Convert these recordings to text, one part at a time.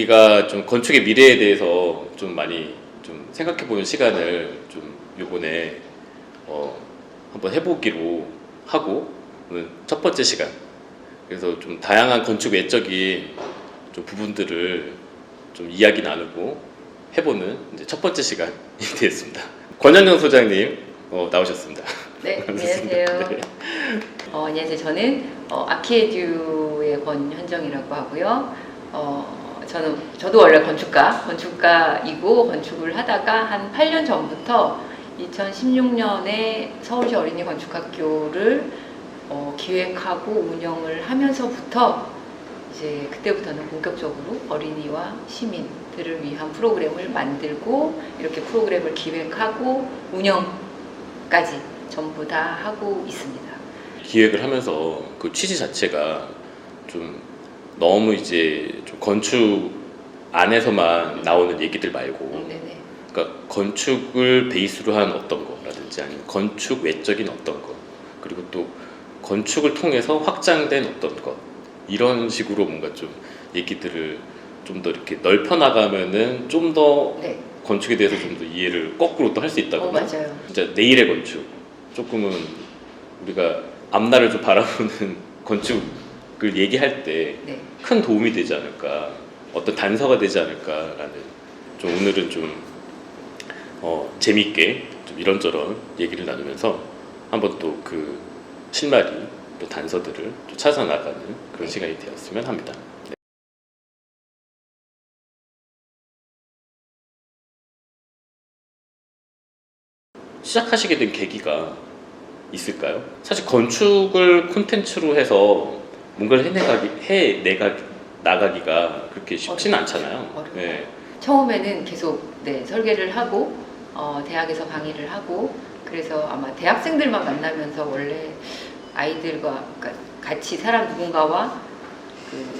우리가 좀 건축의 미래에 대해서 좀 많이 좀 생각해보는 시간을 좀 요번에 한번 해보기로 하고, 오늘 첫 번째 시간. 그래서 좀 다양한 건축 외적인 좀 부분들을 좀 이야기 나누고 해보는 이제 첫 번째 시간이 되었습니다. 권현정 소장님 나오셨습니다. 네, 안녕하세요. 네. 안녕하세요. 저는 아키에듀의 권현정이라고 하고요. 저도 원래 건축가이고 건축을 하다가 한 8년 전부터 2016년에 서울시 어린이 건축학교를 기획하고 운영을 하면서부터 이제 그때부터는 본격적으로 어린이와 시민들을 위한 프로그램을 만들고 이렇게 프로그램을 기획하고 운영까지 전부 다 하고 있습니다. 기획을 하면서 그 취지 자체가 좀 너무 이제 좀 건축 안에서만 나오는 얘기들 말고, 네네. 그러니까 건축을 베이스로 한 어떤 거라든지 아니면 건축 외적인 어떤 거, 그리고 또 건축을 통해서 확장된 어떤 것, 이런 식으로 뭔가 좀 얘기들을 좀 더 이렇게 넓혀 나가면은 좀 더 네. 건축에 대해서 좀 더 이해를 거꾸로 또 할 수 있다거나, 맞아요. 진짜 내일의 건축, 조금은 우리가 앞날을 좀 바라보는 건축을 얘기할 때 큰 네. 도움이 되지 않을까, 어떤 단서가 되지 않을까라는, 좀 오늘은 좀 재밌게 좀 이런저런 얘기를 나누면서 한번 또 그 실마리 또 단서들을 또 찾아 나가는 그런 시간이 되었으면 합니다. 네. 시작하시게 된 계기가 있을까요? 사실 건축을 콘텐츠로 해서 뭔가를 나가기가 그렇게 쉽지는 않잖아요. 어려워요. 네. 처음에는 계속 설계를 하고 대학에서 강의를 하고, 그래서 아마 대학생들만 만나면서 원래 아이들과 그러니까 같이 사람 누군가와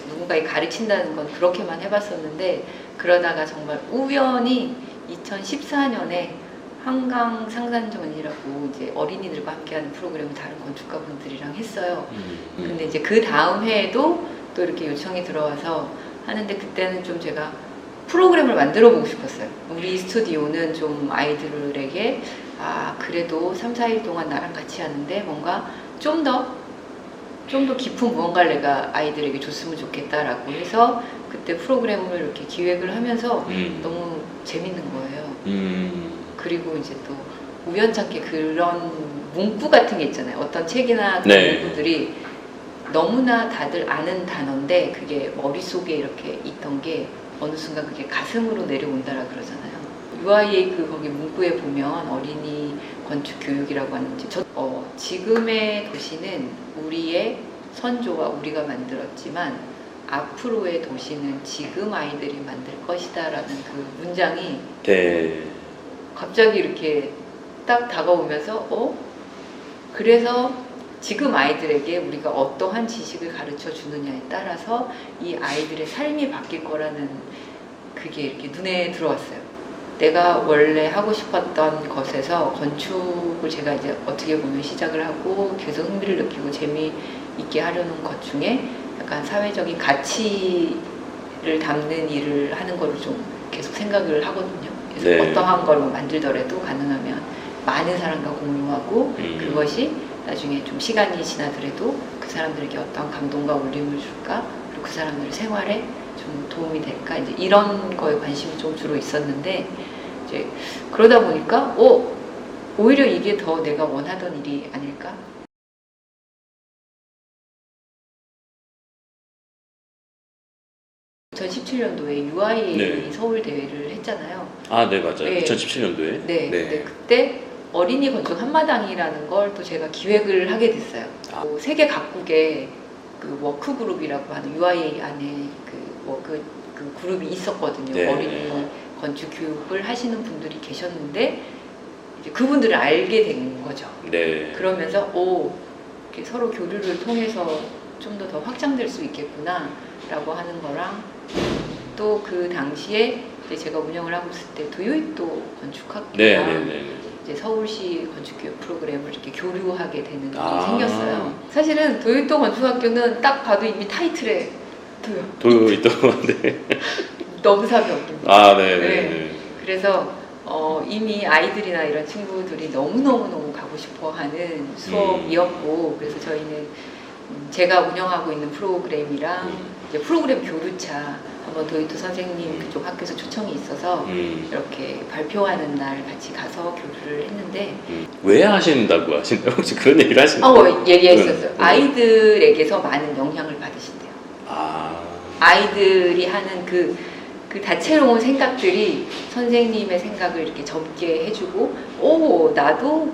누군가에 가르친다는 건 그렇게만 해봤었는데, 그러다가 정말 우연히 2014년에 한강 상산전이라고 이제 어린이들과 함께하는 프로그램을 다른 건축가분들이랑 했어요. 근데 이제 그 다음 해에도 또 이렇게 요청이 들어와서 하는데, 그때는 좀 제가 프로그램을 만들어 보고 싶었어요. 우리 스튜디오는 좀 아이들에게 그래도 3, 4일 동안 나랑 같이 하는데 뭔가 좀 더 깊은 무언가를 내가 아이들에게 줬으면 좋겠다라고 해서 그때 프로그램을 이렇게 기획을 하면서 너무 재밌는 거예요. 그리고 이제 또 우연찮게 그런 문구 같은 게 있잖아요. 어떤 책이나 그런 네. 문구들이 너무나 다들 아는 단어인데 그게 머릿속에 이렇게 있던 게 어느 순간 그게 가슴으로 내려온다라 그러잖아요. UIA 거기 문구에 보면 어린이 건축 교육이라고 하는지, 지금의 도시는 우리의 선조와 우리가 만들었지만 앞으로의 도시는 지금 아이들이 만들 것이다라는 그 문장이 네. 갑자기 이렇게 딱 다가오면서 그래서 지금 아이들에게 우리가 어떠한 지식을 가르쳐 주느냐에 따라서 이 아이들의 삶이 바뀔 거라는 그게 이렇게 눈에 들어왔어요. 내가 원래 하고 싶었던 것에서 건축을 제가 이제 어떻게 보면 시작을 하고 계속 흥미를 느끼고 재미있게 하려는 것 중에 약간 사회적인 가치를 담는 일을 하는 거를 좀 계속 생각을 하거든요. 그래서 네. 어떠한 걸 만들더라도 가능하면 많은 사람과 공유하고 그것이 나중에 좀 시간이 지나더라도 그 사람들에게 어떤 감동과 울림을 줄까, 그리고 그 사람들 생활에 좀 도움이 될까, 이제 이런 거에 관심이 좀 주로 있었는데, 이제 그러다 보니까 오히려 이게 더 내가 원하던 일이 아닐까. 2017년도에 UIA 네. 서울 대회를 했잖아요. 네, 맞아요. 네. 2017년도에. 네. 근데 그때 어린이 건축 한마당이라는 걸 또 제가 기획을 하게 됐어요. 세계 각국의 그 워크 그룹이라고 하는 UIA 안에 그 그룹이 있었거든요. 네. 어린이 건축 교육을 하시는 분들이 계셨는데 이제 그분들을 알게 된 거죠. 네. 그러면서 이렇게 서로 교류를 통해서 좀 더 확장될 수 있겠구나라고 하는 거랑, 또 그 당시에 이제 제가 운영을 하고 있을 때 도요이토 건축학교랑 네. 이제 서울시 건축교육 프로그램을 이렇게 교류하게 되는 일이 아. 생겼어요. 사실은 도요토 건축학교는 딱 봐도 이미 타이틀에 도요이토. 네. 너무 sab이 없습니다. 아, 네, 네. 네. 그래서 이미 아이들이나 이런 친구들이 너무너무 가고 싶어 하는 수업이었고, 그래서 저희는 제가 운영하고 있는 프로그램이랑 이제 프로그램 교류차 한번 도이토 선생님 그쪽 학교에서 초청이 있어서 이렇게 발표하는 날 같이 가서 교류를 했는데 왜 하신다고 하신다고 혹시 그런 얘기를 하시나요? 얘기했었어요. 아이들에게서 많은 영향을 받으신대요. 아, 아이들이 하는 그 다채로운 생각들이 선생님의 생각을 이렇게 접게 해주고, 오, 나도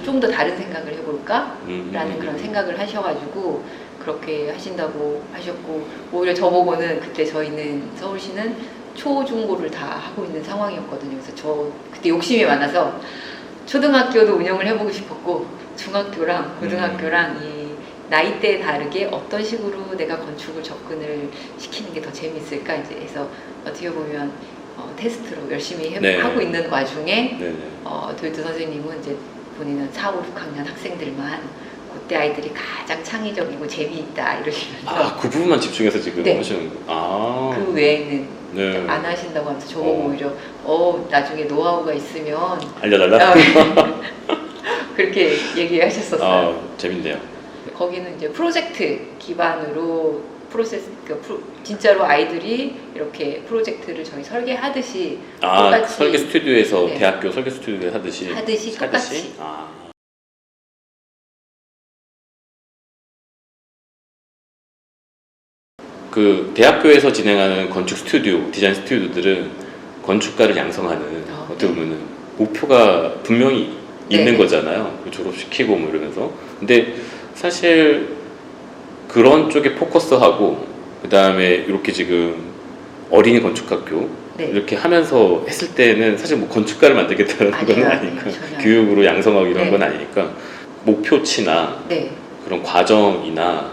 좀 더 다른 생각을 해볼까? 라는 그런 생각을 하셔가지고 그렇게 하신다고 하셨고, 오히려 저보고는 그때 저희는 서울시는 초중고를 다 하고 있는 상황이었거든요. 그래서 저 그때 욕심이 많아서 초등학교도 운영을 해보고 싶었고, 중학교랑 고등학교랑 이 나이대에 다르게 어떤 식으로 내가 건축을 접근을 시키는 게 더 재미있을까 이제 해서 어떻게 보면 테스트로 열심히 네. 하고 있는 와중에 네네. 도이토 선생님은 이제 본인은 4, 5, 6학년 학생들만 그때 아이들이 가장 창의적이고 재미있다 이러시면서 아, 그 부분만 집중해서 지금 네. 하시는 거. 아, 그 외에는 네. 안 하신다고 하면서 저보고 오히려 나중에 노하우가 있으면 알려달라. 그렇게 얘기하셨었어요. 아, 재밌네요. 거기는 이제 프로젝트 기반으로 진짜로 아이들이 이렇게 프로젝트를 저희 설계하듯이 아, 똑같이 설계 스튜디오에서 네. 대학교 설계 스튜디오에서 하듯이 똑같이 아, 그 대학교에서 진행하는 건축 스튜디오, 디자인 스튜디오들은 건축가를 양성하는 어떻게 네. 보면은 목표가 분명히 있는 네. 거잖아요. 졸업시키고 뭐 이러면서. 근데 사실 그런 쪽에 포커스하고 그 다음에 이렇게 지금 어린이 건축학교 네. 이렇게 하면서 했을 때는 사실 뭐 건축가를 만들겠다는 건 아니니까 교육으로 양성하고 이런 네. 건 아니니까 목표치나 네. 그런 과정이나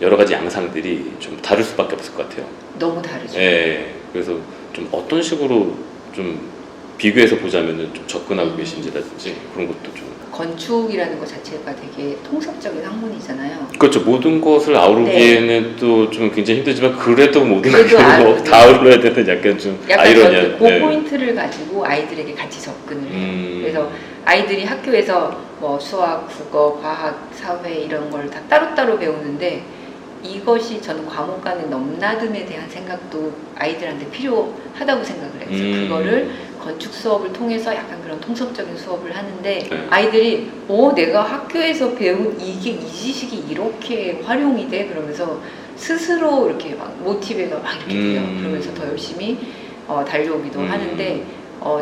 여러 가지 양상들이 좀 다를 수밖에 없을 것 같아요. 너무 다르죠. 예. 그래서 좀 어떤 식으로 좀 비교해서 보자면은 좀 접근하고 계신지라든지 그런 것도 좀. 건축이라는 것 자체가 되게 통섭적인 학문이잖아요. 그렇죠. 모든 것을 아우르기에는 네. 또 좀 굉장히 힘들지만 그래도 모든 그래도 것을 다 아우러야 되는 약간 좀 약간 아이러니한. 그 포인트를 가지고 아이들에게 같이 접근을 해요. 그래서 아이들이 학교에서 뭐 수학, 국어, 과학, 사회 이런 걸 다 따로따로 배우는데 이것이 저는 과목 간의 넘나듦에 대한 생각도 아이들한테 필요하다고 생각을 해요. 그래서 그거를 건축 수업을 통해서 약간 그런 통섭적인 수업을 하는데 네. 아이들이 내가 학교에서 배운 이 지식이 이렇게 활용이 돼? 그러면서 스스로 이렇게 막 모티베가 막 이렇게 돼요. 그러면서 더 열심히 달려오기도 하는데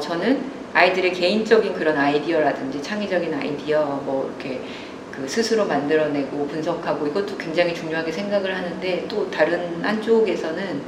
저는 아이들의 개인적인 그런 아이디어라든지 창의적인 아이디어 뭐 이렇게 그 스스로 만들어내고 분석하고 이것도 굉장히 중요하게 생각을 하는데 또 다른 한쪽에서는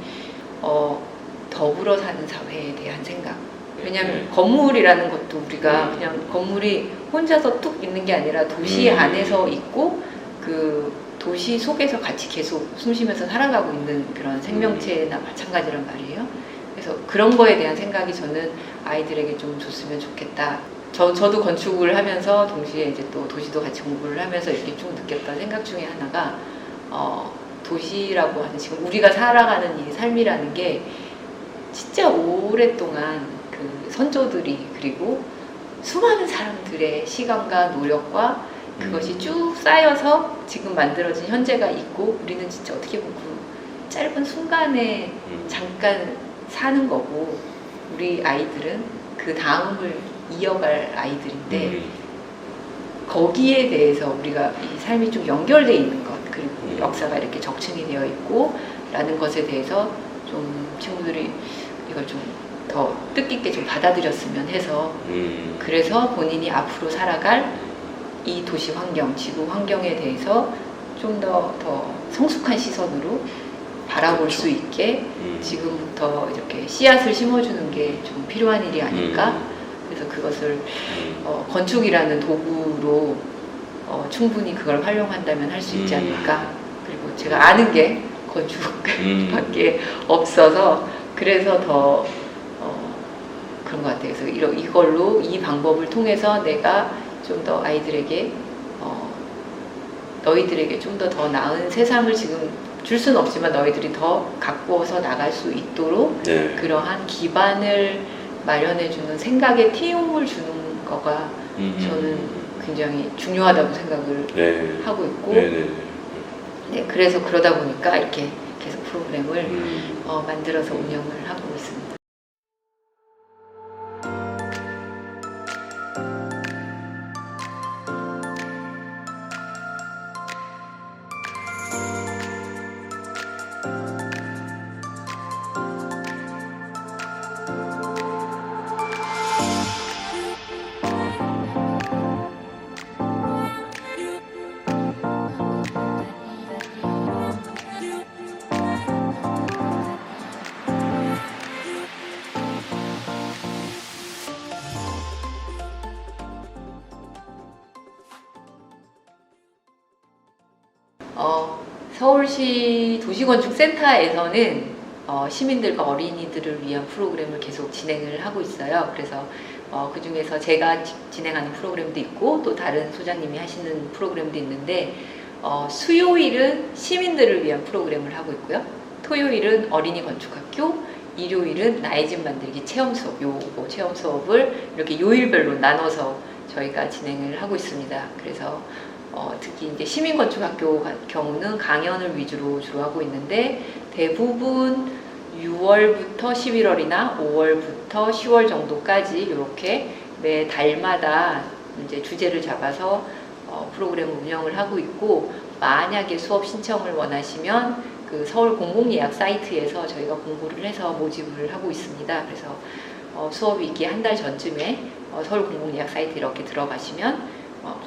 더불어 사는 사회에 대한 생각. 왜냐하면 건물이라는 것도 우리가 그냥 건물이 혼자서 뚝 있는 게 아니라 도시 안에서 있고 그 도시 속에서 같이 계속 숨쉬면서 살아가고 있는 그런 생명체나 마찬가지란 말이에요. 그래서 그런 거에 대한 생각이 저는 아이들에게 좀 줬으면 좋겠다. 저도 건축을 하면서 동시에 이제 또 도시도 같이 공부를 하면서 이렇게 쭉 느꼈던 생각 중에 하나가 도시라고 하는 지금 우리가 살아가는 이 삶이라는 게 진짜 오랫동안 그 선조들이 그리고 수많은 사람들의 시간과 노력과 그것이 쭉 쌓여서 지금 만들어진 현재가 있고 우리는 진짜 어떻게 보면 그 짧은 순간에 잠깐 사는 거고 우리 아이들은 그 다음을 이어갈 아이들인데 거기에 대해서 우리가 이 삶이 좀 연결되어 있는 것 그리고 역사가 이렇게 적층이 되어 있고 라는 것에 대해서 좀 친구들이 이걸 좀 더 뜻깊게 좀 받아들였으면 해서 그래서 본인이 앞으로 살아갈 이 도시 환경, 지구 환경에 대해서 좀 더 성숙한 시선으로 바라볼 그렇죠. 수 있게 지금부터 이렇게 씨앗을 심어주는 게 좀 필요한 일이 아닐까. 그래서 그것을 건축이라는 도구로 충분히 그걸 활용한다면 할 수 있지 않을까. 그리고 제가 아는 게 건축밖에 없어서 그래서 더 그런 것 같아요. 그래서 이걸로 이 방법을 통해서 내가 좀 더 아이들에게 너희들에게 좀 더 나은 세상을 지금 줄 수는 없지만 너희들이 더 가꾸어서 나갈 수 있도록 네. 그러한 기반을 마련해주는 생각의 띄움을 주는 거가 저는 굉장히 중요하다고 생각을 네. 하고 있고 네네. 네, 그래서 그러다 보니까 이렇게 계속 프로그램을 만들어서 운영을 하고 있습니다. 서울시 도시건축센터에서는 시민들과 어린이들을 위한 프로그램을 계속 진행을 하고 있어요. 그래서 그 중에서 제가 진행하는 프로그램도 있고 또 다른 소장님이 하시는 프로그램도 있는데 수요일은 시민들을 위한 프로그램을 하고 있고요. 토요일은 어린이 건축학교, 일요일은 나의 집 만들기 체험 수업, 요거 체험 수업을 이렇게 요일별로 나눠서 저희가 진행을 하고 있습니다. 그래서 특히 이제 시민건축학교 경우는 강연을 위주로 주로 하고 있는데 대부분 6월부터 11월이나 5월부터 10월 정도까지 이렇게 매 달마다 이제 주제를 잡아서 프로그램을 운영을 하고 있고 만약에 수업 신청을 원하시면 그 서울 공공예약 사이트에서 저희가 공고를 해서 모집을 하고 있습니다. 그래서 수업이 있기 한 달 전쯤에 서울 공공예약 사이트 이렇게 들어가시면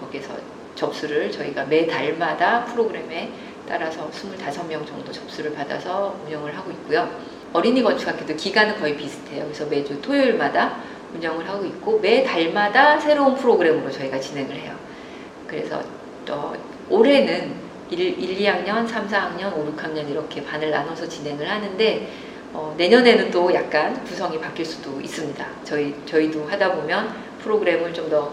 거기서 접수를 저희가 매 달마다 프로그램에 따라서 25명 정도 접수를 받아서 운영을 하고 있고요. 어린이 건축학교도 기간은 거의 비슷해요. 그래서 매주 토요일마다 운영을 하고 있고 매 달마다 새로운 프로그램으로 저희가 진행을 해요. 그래서 올해는 1, 2학년, 3, 4학년, 5, 6학년 이렇게 반을 나눠서 진행을 하는데 내년에는 또 약간 구성이 바뀔 수도 있습니다. 저희도 하다 보면 프로그램을 좀 더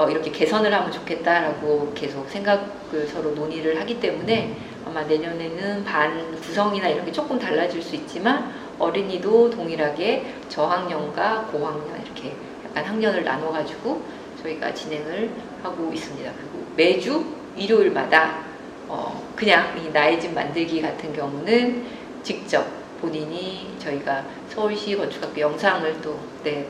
이렇게 개선을 하면 좋겠다라고 계속 생각을 서로 논의를 하기 때문에 아마 내년에는 반 구성이나 이런 게 조금 달라질 수 있지만 어린이도 동일하게 저학년과 고학년 이렇게 약간 학년을 나눠가지고 저희가 진행을 하고 있습니다. 그리고 매주 일요일마다 그냥 이 나의 집 만들기 같은 경우는 직접 본인이 저희가 서울시 건축학교 영상을 또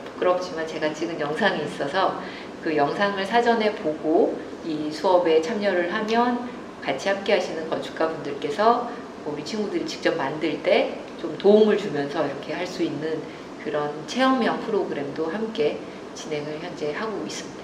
부끄럽지만 제가 찍은 영상이 있어서 그 영상을 사전에 보고 이 수업에 참여를 하면 같이 함께 하시는 건축가 분들께서 우리 친구들이 직접 만들 때 좀 도움을 주면서 이렇게 할 수 있는 그런 체험형 프로그램도 함께 진행을 현재 하고 있습니다.